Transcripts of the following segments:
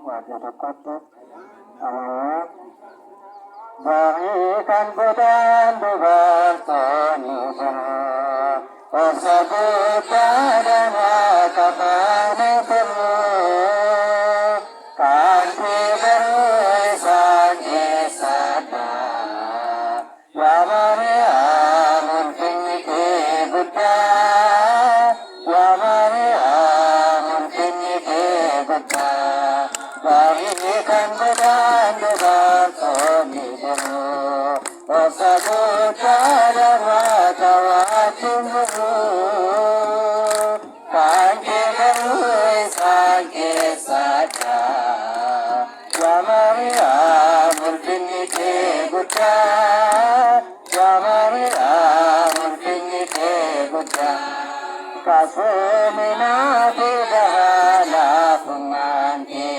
wajah dekat Allah berikan badan bertani semua tersebut pada kapan perlu kaki berisan kesada ya Maria mungkin Buddha ya Maria mungkin Buddha berikan badan bertani semua tersebut pada kawan kaki berisan kesada ya Maria mungkin Buddha ya Maria mungkin Buddha kasumina tidaklah penganti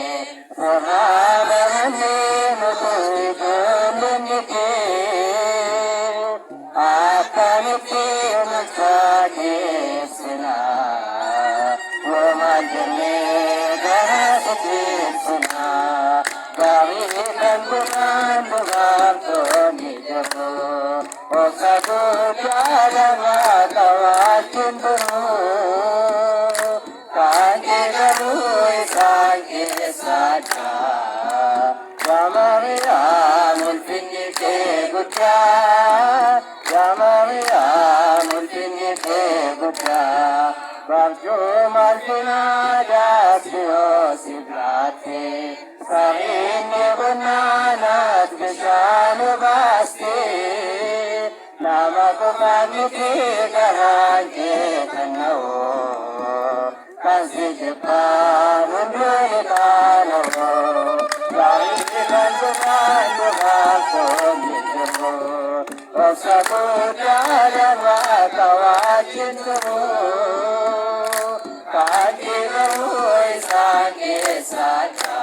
Surabani nutuikuniki akan sakisna wamajne dasisna berikan bukan toni jago osadu tiada matawakin buru kaki garui sakit saja ya Maria mungkin Buddha ya Maria mungkin Buddha percuma sinada siblati sarini benanat kesanu pasti nama kumamiti karanji kenau kasih Jepang mundur kalau berikan bukan komitmu tersebut dalam kawakin kaki berui sakit saja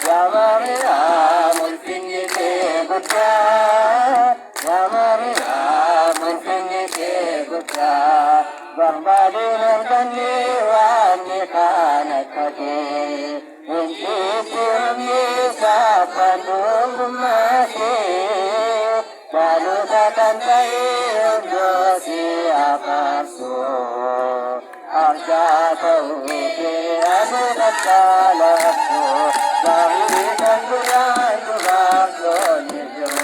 ya Maria mungkin Buddha ya Maria mungkin Buddha berbadi bergantian di kanan kaki untuk bisa pandung masih lalu takkan untuk siapa suh harga kemudian terkalahku berikan bulan berkonyol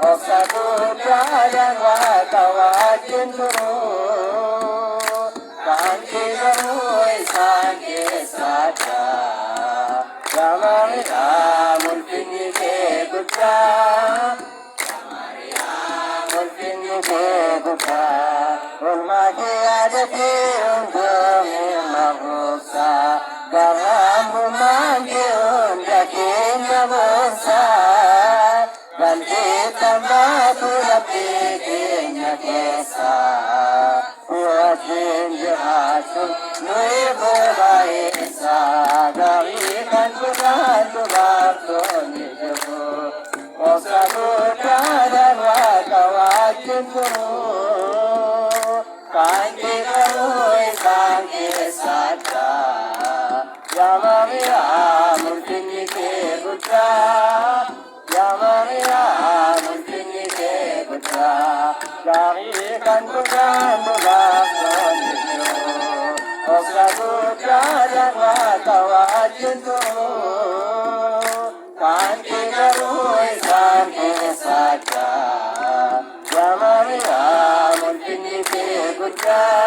osatu dan watawakin turun kaki berui sakit saja ya Maria mungkin Buddha ya Maria mungkin Buddha hormati adati untuk memaksa dalam memanggil dagingnya besar dan ditambah pula bikinnya kisah buatin jahasum nui berbaisa darikan bulan bertoni jebu osa buddha dan wakawakin guru kaki berui sakit saja ya Maria mungkin Buddha ya Maria mungkin Buddha berikan bukan bertoni osa buddha dan wakawakin guru kaki berui sakit saja ya Maria mungkin Buddha